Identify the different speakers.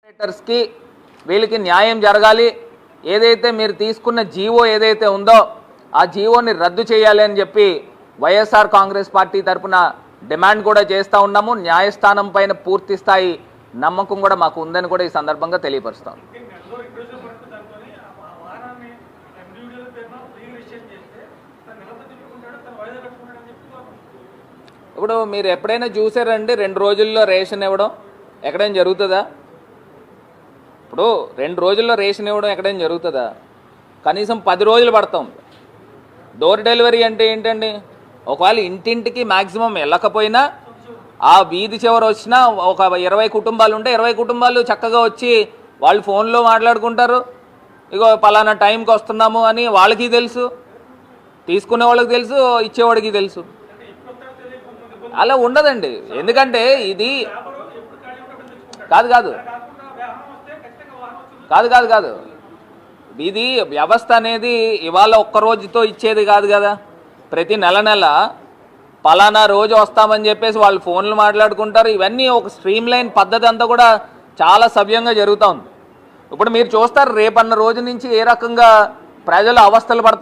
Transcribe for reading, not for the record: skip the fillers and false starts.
Speaker 1: ఆపరేటర్స్కి వీళ్ళకి న్యాయం జరగాలి. ఏదైతే మీరు తీసుకున్న జీవో ఏదైతే ఉందో ఆ జీవోని రద్దు చేయాలి అని చెప్పి వైఎస్ఆర్ కాంగ్రెస్ పార్టీ తరఫున డిమాండ్ కూడా చేస్తూ ఉన్నాము. న్యాయస్థానం పైన పూర్తి స్థాయి నమ్మకం కూడా మాకు ఉందని కూడా ఈ సందర్భంగా తెలియపరుస్తాం. ఇప్పుడు మీరు ఎప్పుడైనా చూసారండి 2 రోజుల్లో రేషన్ ఇవ్వడం ఎక్కడైనా జరుగుతుందా? ఇప్పుడు 2 రోజుల్లో రేషన్ ఇవ్వడం ఎక్కడైనా జరుగుతుందా? కనీసం 10 రోజులు పడతాం. డోర్ డెలివరీ అంటే ఏంటండి? ఒకవేళ ఇంటింటికి మ్యాక్సిమం వెళ్ళకపోయినా ఆ వీధి చివర వచ్చినా ఒక 20 కుటుంబాలు ఉంటే 20 కుటుంబాలు చక్కగా వచ్చి వాళ్ళు ఫోన్లో మాట్లాడుకుంటారు. ఇగో పలానా టైంకి వస్తున్నాము అని వాళ్ళకి తెలుసు, తీసుకునే వాళ్ళకి తెలుసు, ఇచ్చేవాడికి తెలుసు. అలా ఉండదండి. ఎందుకంటే ఇది కాదు కాదు కాదు కాదు కాదు ఇది వ్యవస్థ అనేది ఇవాళ ఒక్క రోజుతో ఇచ్చేది కాదు కదా. ప్రతి నెల పలానా రోజు వస్తామని చెప్పేసి వాళ్ళు ఫోన్లు మాట్లాడుకుంటారు. ఇవన్నీ ఒక స్ట్రీమ్ లైన్ పద్ధతి అంతా కూడా చాలా సవ్యంగా జరుగుతూ ఉంది. ఇప్పుడు మీరు చూస్తారు రేపన్న రోజు నుంచి ఏ రకంగా ప్రజలు అవస్థలు పడతారు.